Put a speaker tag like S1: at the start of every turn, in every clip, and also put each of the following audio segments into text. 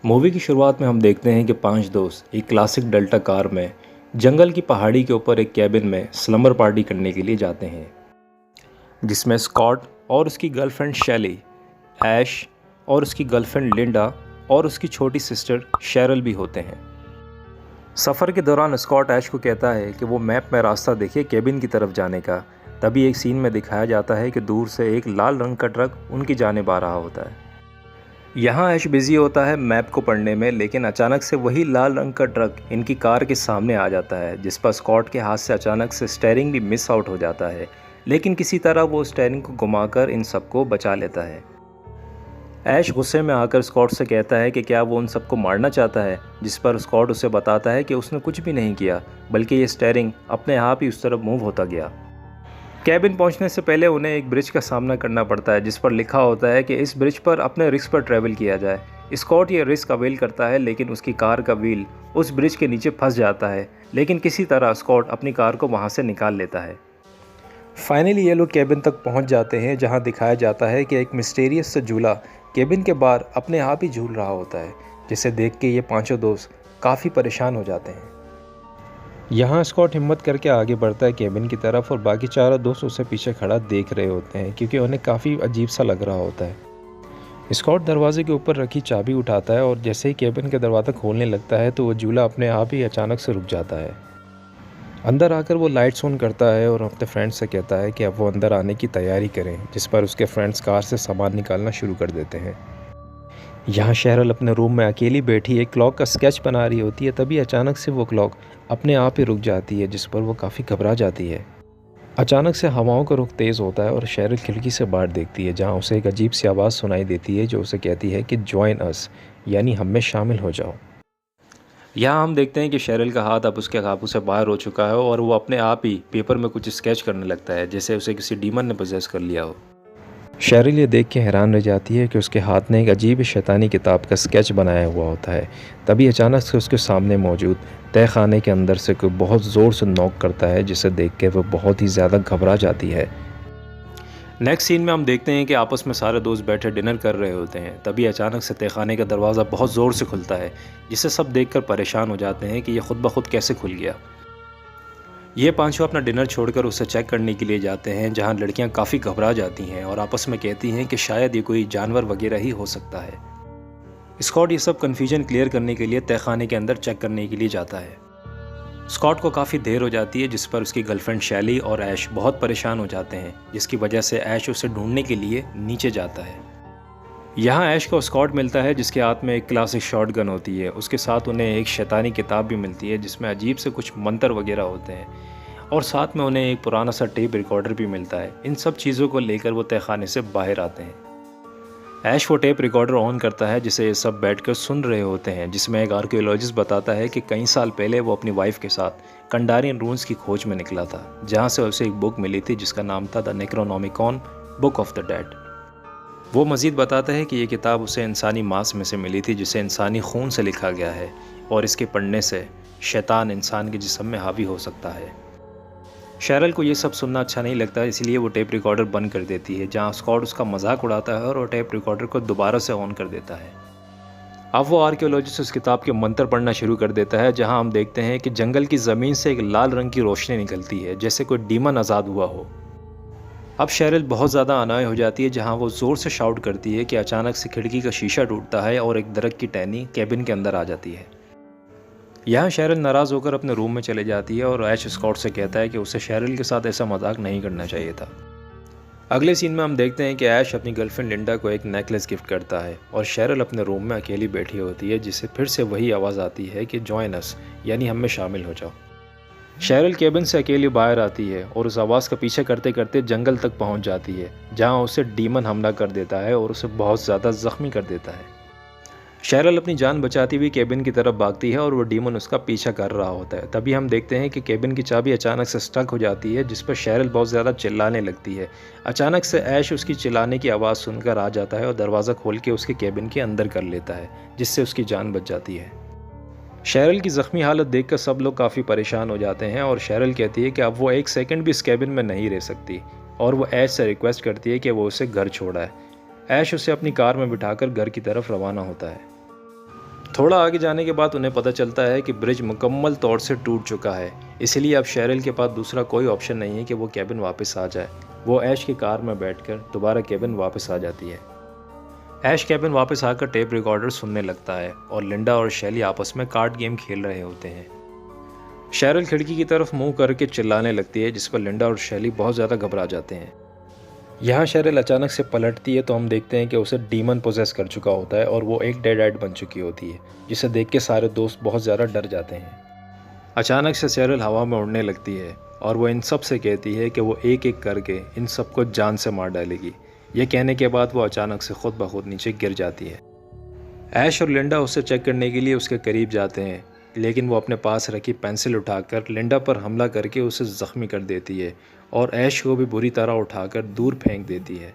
S1: Movie की शुरुआत में हम देखते हैं कि 5 दोस्त एक क्लासिक डेल्टा कार में जंगल की पहाड़ी के ऊपर एक कैबिन में स्लम्बर पार्टी करने के लिए जाते हैं, जिसमें स्कॉट और उसकी गर्लफ्रेंड शैली, ऐश और उसकी गर्लफ्रेंड लिंडा और उसकी छोटी सिस्टर शेरल भी होते हैं। सफ़र के दौरान स्कॉट ऐश को कहता है कि वो मैप में रास्ता देखे कैबिन की तरफ जाने का। तभी एक सीन में दिखाया जाता है कि दूर से एक लाल रंग का ट्रक उनकी जानिब आ रहा होता है। यहाँ ऐश बिजी होता है मैप को पढ़ने में, लेकिन अचानक से वही लाल रंग का ट्रक इनकी कार के सामने आ जाता है, जिस पर स्कॉट के हाथ से अचानक से स्टीयरिंग भी मिस आउट हो जाता है, लेकिन किसी तरह वो स्टीयरिंग को घुमाकर इन सबको बचा लेता है। ऐश गुस्से में आकर स्कॉट से कहता है कि क्या वो उन सबको मारना चाहता है, जिस पर स्कॉट उसे बताता है कि उसने कुछ भी नहीं किया, बल्कि ये स्टीयरिंग अपने आप ही उस तरफ मूव होता गया। कैबिन पहुंचने से पहले उन्हें एक ब्रिज का सामना करना पड़ता है, जिस पर लिखा होता है कि इस ब्रिज पर अपने रिस्क पर ट्रैवल किया जाए। स्कॉट ये रिस्क अवेल करता है, लेकिन उसकी कार का व्हील उस ब्रिज के नीचे फंस जाता है, लेकिन किसी तरह स्कॉट अपनी कार को वहां से निकाल लेता है। फाइनली ये लोग कैबिन तक पहुंच जाते हैं, जहां दिखाया जाता है कि एक मिस्टीरियस सा झूला कैबिन के बाहर अपने आप ही झूल रहा होता है, जिसे देख के ये पांचों दोस्त काफ़ी परेशान हो जाते हैं। यहाँ स्कॉट हिम्मत करके आगे बढ़ता है कैबिन की तरफ, और बाकी चारों दोस्त उसे पीछे खड़ा देख रहे होते हैं, क्योंकि उन्हें काफ़ी अजीब सा लग रहा होता है। स्कॉट दरवाजे के ऊपर रखी चाबी उठाता है, और जैसे ही कैबिन का दरवाज़ा खोलने लगता है तो वो झूला अपने आप ही अचानक से रुक जाता है। अंदर आकर वो लाइट्स ऑन करता है और अपने फ्रेंड्स से कहता है कि अब वो अंदर आने की तैयारी करें, जिस पर उसके फ्रेंड्स कार से सामान निकालना शुरू कर देते हैं। यहाँ शेरल अपने रूम में अकेली बैठी एक क्लॉक का स्केच बना रही होती है। तभी अचानक से वो क्लॉक अपने आप ही रुक जाती है, जिस पर वो काफ़ी घबरा जाती है। अचानक से हवाओं का रुख तेज़ होता है और शेरल खिड़की से बाहर देखती है, जहाँ उसे एक अजीब सी आवाज़ सुनाई देती है जो उसे कहती है कि जॉइन अस, यानी हम में शामिल हो जाओ। यहाँ हम देखते हैं कि शेरल का हाथ अब उसके काबू से बाहर हो चुका है और वो अपने आप ही पेपर में कुछ स्केच करने लगता है, जैसे उसे किसी डीमन ने पोजेस कर लिया हो। शेरिल ये देख के हैरान रह जाती है कि उसके हाथ में एक अजीब शैतानी किताब का स्केच बनाया हुआ होता है। तभी अचानक से उसके सामने मौजूद तय खाने के अंदर से कोई बहुत ज़ोर से नॉक करता है, जिसे देख के वो बहुत ही ज़्यादा घबरा जाती है। नेक्स्ट सीन में हम देखते हैं कि आपस में सारे दोस्त बैठे डिनर कर रहे होते हैं। तभी अचानक से तय खाने का दरवाज़ा बहुत ज़ोर से खुलता है, जिसे सब देखकर परेशान हो जाते हैं कि ये खुद ब खुद कैसे खुल गया। ये पांचों अपना डिनर छोड़कर उसे चेक करने के लिए जाते हैं, जहां लड़कियां काफ़ी घबरा जाती हैं और आपस में कहती हैं कि शायद ये कोई जानवर वगैरह ही हो सकता है। स्कॉट ये सब कन्फ्यूजन क्लियर करने के लिए तहखाने के अंदर चेक करने के लिए जाता है। स्कॉट को काफ़ी देर हो जाती है, जिस पर उसकी गर्लफ्रेंड शैली और ऐश बहुत परेशान हो जाते हैं, जिसकी वजह से ऐश उसे ढूंढने के लिए नीचे जाता है। यहाँ ऐश को स्कॉट मिलता है, जिसके हाथ में एक क्लासिक शॉटगन होती है। उसके साथ उन्हें एक शैतानी किताब भी मिलती है, जिसमें अजीब से कुछ मंत्र वगैरह होते हैं, और साथ में उन्हें एक पुराना सा टेप रिकॉर्डर भी मिलता है। इन सब चीज़ों को लेकर वो तहखाने से बाहर आते हैं। ऐश वो टेप रिकॉर्डर ऑन करता है, जिसे ये सब बैठकर सुन रहे होते हैं, जिसमें एक आर्कियोलॉजिस्ट बताता है कि कई साल पहले वो अपनी वाइफ के साथ कंडारियन रून्स की खोज में निकला था, जहाँ से उसे एक बुक मिली थी जिसका नाम था the Necronomicon book of the dead. वो मज़ीद बताता है कि ये किताब उसे इंसानी मांस में से मिली थी, जिसे इंसानी खून से लिखा गया है, और इसके पढ़ने से शैतान इंसान के जिस्म में हावी हो सकता है। शेरल को ये सब सुनना अच्छा नहीं लगता, इसलिए वो टेप रिकॉर्डर बंद कर देती है, जहाँ स्कॉट उसका मजाक उड़ाता है और वो टेप रिकॉर्डर को दोबारा से ऑन कर देता है। अब वो आर्कियोलॉजिस्ट उस किताब के मंत्र पढ़ना शुरू कर देता है, जहाँ हम देखते हैं कि जंगल की ज़मीन से एक लाल रंग की रोशनी निकलती है, जैसे कोई डीमन आज़ाद हुआ हो। अब शेरल बहुत ज़्यादा अनाय हो जाती है, जहाँ वो ज़ोर से शाउट करती है कि अचानक से खिड़की का शीशा टूटता है और एक दरख्त की टहनी कैबिन के अंदर आ जाती है। यहाँ शेरल नाराज़ होकर अपने रूम में चले जाती है और ऐश स्कॉट से कहता है कि उसे शेरल के साथ ऐसा मजाक नहीं करना चाहिए था। अगले सीन में हम देखते हैं कि ऐश अपनी गर्लफ्रेंड लिंडा को एक नेकलेस गिफ्ट करता है, और शेरल अपने रूम में अकेली बैठी होती है, जिससे फिर से वही आवाज़ आती है कि जॉइन अस, यानी हम में शामिल हो जाओ। शेरल केबिन से अकेली बाहर आती है और उस आवाज़ का पीछा करते करते जंगल तक पहुंच जाती है, जहां उसे डीमन हमला कर देता है और उसे बहुत ज़्यादा ज़ख्मी कर देता है। शेरल अपनी जान बचाती हुई केबिन की तरफ भागती है और वो डीमन उसका पीछा कर रहा होता है। तभी हम देखते हैं कि केबिन की चाबी अचानक से स्टक हो जाती है, जिस पर शेरल बहुत ज़्यादा चिल्लाने लगती है। अचानक से ऐश उसकी चिल्लाने की आवाज़ सुनकर आ जाता है और दरवाज़ा खोल के उसके केबिन के अंदर कर लेता है, जिससे उसकी जान बच जाती है। शेरल की ज़ख्मी हालत देखकर सब लोग काफ़ी परेशान हो जाते हैं, और शेरल कहती है कि अब वो एक सेकंड भी इस केबिन में नहीं रह सकती, और वो ऐश से रिक्वेस्ट करती है कि वो उसे घर छोड़ाए। ऐश उसे अपनी कार में बिठाकर घर की तरफ रवाना होता है। थोड़ा आगे जाने के बाद उन्हें पता चलता है कि ब्रिज मुकम्मल तौर से टूट चुका है, इसलिए अब शेरिल के पास दूसरा कोई ऑप्शन नहीं है कि वो केबिन वापस आ जाए। वो ऐश की कार में बैठकर दोबारा केबिन वापस आ जाती है। ऐश केबिन वापस आकर टेप रिकॉर्डर सुनने लगता है और लिंडा और शैली आपस में कार्ड गेम खेल रहे होते हैं। शेरिल खिड़की की तरफ मुंह करके चिल्लाने लगती है, जिस पर लिंडा और शैली बहुत ज़्यादा घबरा जाते हैं। यहाँ शेरिल अचानक से पलटती है तो हम देखते हैं कि उसे डीमन पोजेस कर चुका होता है और वो एक डेड एंड बन चुकी होती है, जिसे देख के सारे दोस्त बहुत ज़्यादा डर जाते हैं। अचानक से शेरिल हवा में उड़ने लगती है और वो इन सब से कहती है कि वो एक एक करके इन सबको जान से मार डालेगी। ये कहने के बाद वो अचानक से खुद ब खुद नीचे गिर जाती है। ऐश और लिंडा उसे चेक करने के लिए उसके करीब जाते हैं, लेकिन वो अपने पास रखी पेंसिल उठाकर लिंडा पर हमला करके उसे ज़ख्मी कर देती है और ऐश को भी बुरी तरह उठाकर दूर फेंक देती है।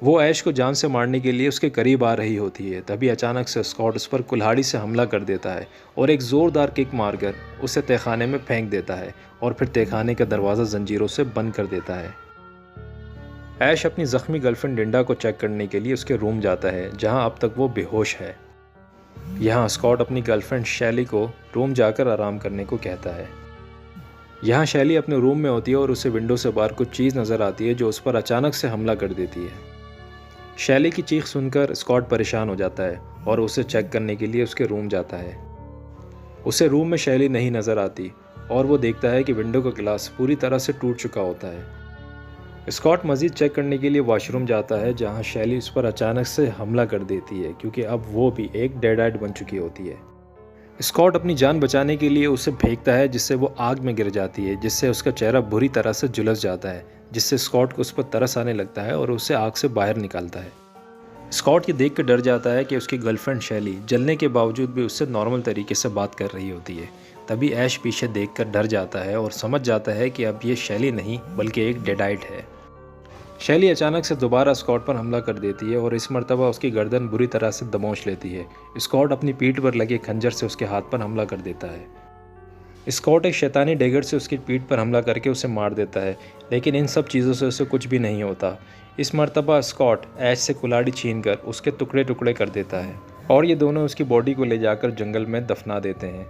S1: वो ऐश को जान से मारने के लिए उसके करीब आ रही होती है, तभी अचानक से स्कॉट उस पर कुल्हाड़ी से हमला कर देता है और एक ज़ोरदार किक मारकर उसे तहखाने में फेंक देता है और फिर तहखाने का दरवाज़ा जंजीरों से बंद कर देता है। ऐश अपनी ज़ख्मी गर्लफ्रेंड लिंडा को चेक करने के लिए उसके रूम जाता है, जहां अब तक वो बेहोश है। यहाँ स्कॉट अपनी गर्लफ्रेंड शैली को रूम जाकर आराम करने को कहता है। यहाँ शैली अपने रूम में होती है और उसे विंडो से बाहर कुछ चीज़ नज़र आती है जो उस पर अचानक से हमला कर देती है। शैली की चीख सुनकर स्कॉट परेशान हो जाता है और उसे चेक करने के लिए उसके रूम जाता है। उसे रूम में शैली नहीं नज़र आती और वो देखता है कि विंडो का ग्लास पूरी तरह से टूट चुका होता है। स्कॉट मज़ीद चेक करने के लिए वॉशरूम जाता है, जहाँ शैली उस पर अचानक से हमला कर देती है, क्योंकि अब वो भी एक डेड एंड बन चुकी होती है। स्कॉट अपनी जान बचाने के लिए उसे फेंकता है, जिससे वो आग में गिर जाती है, जिससे उसका चेहरा बुरी तरह से झुलस जाता है, जिससे स्कॉट को उस पर तरस आने लगता है और उसे आग से बाहर निकालता है। स्कॉट ये देख कर डर जाता है कि उसकी गर्लफ्रेंड शैली जलने के बावजूद भी उससे नॉर्मल तरीके से बात कर रही होती है। तभी ऐश पीछे देखकर डर जाता है और समझ जाता है कि अब ये शैली नहीं बल्कि एक डेडाइट है। शैली अचानक से दोबारा स्कॉट पर हमला कर देती है और इस मर्तबा उसकी गर्दन बुरी तरह से दबोच लेती है। स्कॉट अपनी पीठ पर लगे खंजर से उसके हाथ पर हमला कर देता है। स्कॉट एक शैतानी डेगर से उसकी पीठ पर हमला करके उसे मार देता है, लेकिन इन सब चीज़ों से उसे कुछ भी नहीं होता। इस मर्तबा स्कॉट ऐश से कुल्हाड़ी छीनकर उसके टुकड़े टुकड़े कर देता है और ये दोनों उसकी बॉडी को ले जाकर जंगल में दफना देते हैं।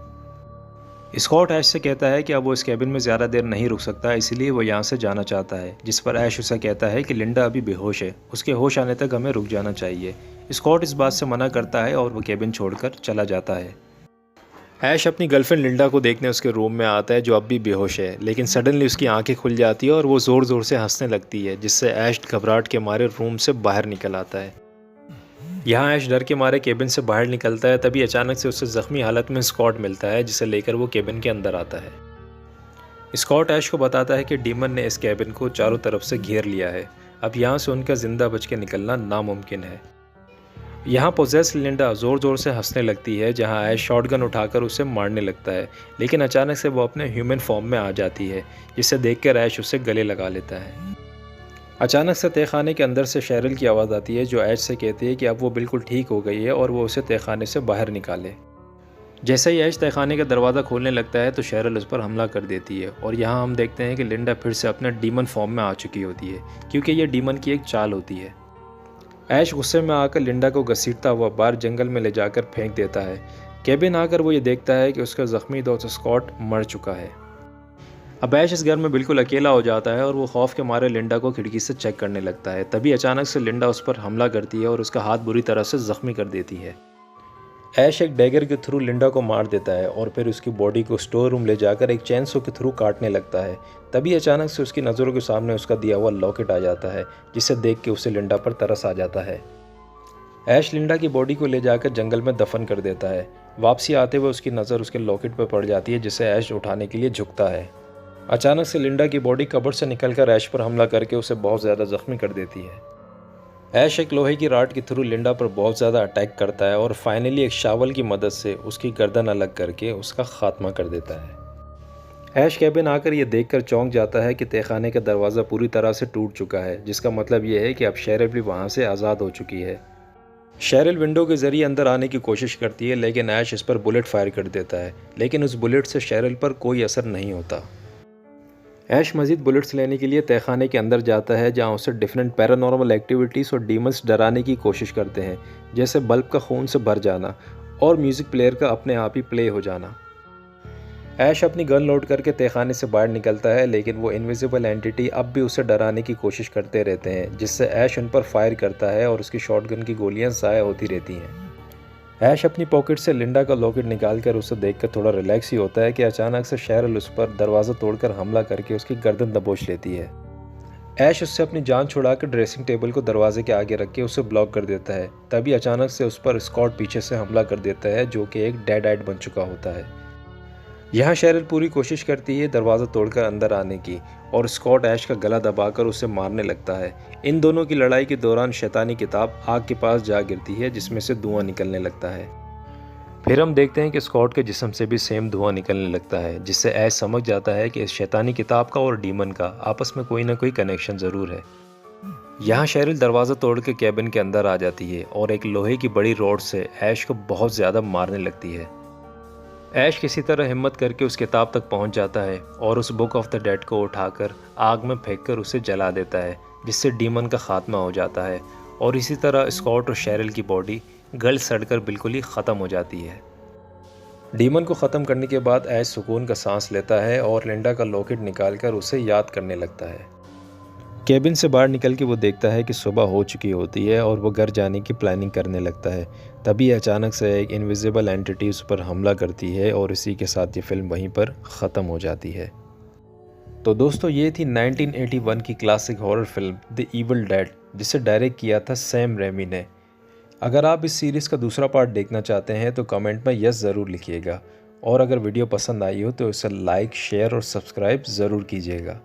S1: स्कॉट ऐश से कहता है कि अब वो इस कैबिन में ज़्यादा देर नहीं रुक सकता, इसलिए वो यहाँ से जाना चाहता है, जिस पर ऐश उसे कहता है कि लिंडा अभी बेहोश है, उसके होश आने तक हमें रुक जाना चाहिए। स्कॉट इस बात से मना करता है और वो कैबिन छोड़कर चला जाता है। ऐश अपनी गर्लफ्रेंड लिंडा को देखने उसके रूम में आता है, जो अब भी बेहोश है, लेकिन सडनली उसकी आंखें खुल जाती है और वो ज़ोर ज़ोर से हंसने लगती है, जिससे ऐश घबराहट के मारे रूम से बाहर निकल आता है। यहाँ ऐश डर के मारे केबिन से बाहर निकलता है, तभी अचानक से उसे ज़ख्मी हालत में स्कॉट मिलता है, जिसे लेकर वो केबिन के अंदर आता है। स्कॉट ऐश को बताता है कि डीमन ने इस केबिन को चारों तरफ से घेर लिया है, अब यहाँ से उनका जिंदा बच के निकलना नामुमकिन है। यहाँ पोजेस लिंडा ज़ोर ज़ोर से हंसने लगती है, जहाँ ऐश शॉटगन उठाकर उसे मारने लगता है, लेकिन अचानक से वो अपने ह्यूमन फॉर्म में आ जाती है, जिसे देखकर ऐश उसे गले लगा लेता है। अचानक से तहखाने के अंदर से शेरिल की आवाज़ आती है, जो ऐश से कहती है कि अब वो बिल्कुल ठीक हो गई है और वो उसे तहखाने से बाहर निकाले। जैसे ही ऐश तहखाने का दरवाज़ा खोलने लगता है तो शेरिल उस पर हमला कर देती है और यहाँ हम देखते हैं कि लिंडा फिर से अपने डीमन फॉर्म में आ चुकी होती है, क्योंकि ये डीमन की एक चाल होती है। ऐश गुस्से में आकर लिंडा को घसीटता हुआ बाहर जंगल में ले जाकर फेंक देता है। केबिन आकर वो ये देखता है कि उसका ज़ख्मी दोस्त स्कॉट मर चुका है। अब ऐश इस घर में बिल्कुल अकेला हो जाता है और वो खौफ के मारे लिंडा को खिड़की से चेक करने लगता है। तभी अचानक से लिंडा उस पर हमला करती है और उसका हाथ बुरी तरह से ज़ख्मी कर देती है। ऐश एक डैगर के थ्रू लिंडा को मार देता है और फिर उसकी बॉडी को स्टोर रूम ले जाकर एक चैनसो के थ्रू काटने लगता है। तभी अचानक से उसकी नज़रों के सामने उसका दिया हुआ लॉकेट आ जाता है, जिसे देख के उसे लिंडा पर तरस आ जाता है। ऐश लिंडा की बॉडी को ले जाकर जंगल में दफन कर देता है। वापसी आते हुए उसकी नज़र उसके लॉकेट पर पड़ जाती है, जिसे ऐश उठाने के लिए झुकता है। अचानक से लिंडा की बॉडी कब्र से निकलकर ऐश पर हमला करके उसे बहुत ज़्यादा ज़ख्मी कर देती है। ऐश एक लोहे की राड के थ्रू लिंडा पर बहुत ज़्यादा अटैक करता है और फाइनली एक शावल की मदद से उसकी गर्दन अलग करके उसका खात्मा कर देता है। ऐश कैबिन आकर ये देखकर चौंक जाता है कि तहखाने का दरवाज़ा पूरी तरह से टूट चुका है, जिसका मतलब ये है कि अब शेरिल भी वहाँ से आज़ाद हो चुकी है। शेरिल विंडो के ज़रिए अंदर आने की कोशिश करती है, लेकिन ऐश इस पर बुलेट फायर कर देता है, लेकिन उस बुलेट से शेरिल पर कोई असर नहीं होता। ऐश मज़ीद बुलेट्स लेने के लिए तहखाने के अंदर जाता है, जहां उसे डिफरेंट पैरानॉर्मल एक्टिविटीज़ और डीमंस डराने की कोशिश करते हैं, जैसे बल्ब का खून से भर जाना और म्यूज़िक प्लेयर का अपने आप ही प्ले हो जाना। ऐश अपनी गन लोड करके तहखाने से बाहर निकलता है, लेकिन वो इनविजिबल एंटिटी अब भी उसे डराने की कोशिश करते रहते हैं, जिससे ऐश उन पर फायर करता है और उसकी शॉटगन की गोलियां ज़ाया होती रहती हैं। ऐश अपनी पॉकेट से लिंडा का लॉकेट निकालकर उसे देखकर थोड़ा रिलैक्स ही होता है कि अचानक से शेरिल उस पर दरवाज़ा तोड़कर हमला करके उसकी गर्दन दबोच लेती है। ऐश उससे अपनी जान छुड़ाकर ड्रेसिंग टेबल को दरवाजे के आगे रख के उसे ब्लॉक कर देता है। तभी अचानक से उस पर स्कॉट पीछे से हमला कर देता है, जो कि एक डेड आइड बन चुका होता है। यहाँ शेरिल पूरी कोशिश करती है दरवाज़ा तोड़कर अंदर आने की, और स्कॉट ऐश का गला दबाकर उसे मारने लगता है। इन दोनों की लड़ाई के दौरान शैतानी किताब आग के पास जा गिरती है, जिसमें से धुआं निकलने लगता है। फिर हम देखते हैं कि स्कॉट के जिस्म से भी सेम धुआं निकलने लगता है, जिससे ऐश समझ जाता है कि इस शैतानी किताब का और डीमन का आपस में कोई ना कोई कनेक्शन ज़रूर है। यहाँ शेरिल दरवाज़ा तोड़ के कैबिन के अंदर आ जाती है और एक लोहे की बड़ी रॉड से ऐश को बहुत ज़्यादा मारने लगती है। ऐश किसी तरह हिम्मत करके उस किताब तक पहुंच जाता है और उस बुक ऑफ द डेड को उठाकर आग में फेंककर उसे जला देता है, जिससे डीमन का खात्मा हो जाता है। और इसी तरह स्कॉट और शेरिल की बॉडी गल सड़कर बिल्कुल ही ख़त्म हो जाती है। डीमन को ख़त्म करने के बाद ऐश सुकून का सांस लेता है और लिंडा का लॉकेट निकालकर उसे याद करने लगता है। केबिन से बाहर निकल के वो देखता है कि सुबह हो चुकी होती है और वो घर जाने की प्लानिंग करने लगता है। तभी अचानक से एक इनविजिबल एंटिटी उस पर हमला करती है और इसी के साथ ये फिल्म वहीं पर ख़त्म हो जाती है। तो दोस्तों, ये थी 1981 की classic horror film the evil dead, जिसे डायरेक्ट किया था सैम रेमी ने। अगर आप इस सीरीज़ का दूसरा पार्ट देखना चाहते हैं तो कमेंट में यस ज़रूर लिखिएगा, और अगर वीडियो पसंद आई हो तो इसे लाइक, शेयर और सब्सक्राइब ज़रूर कीजिएगा।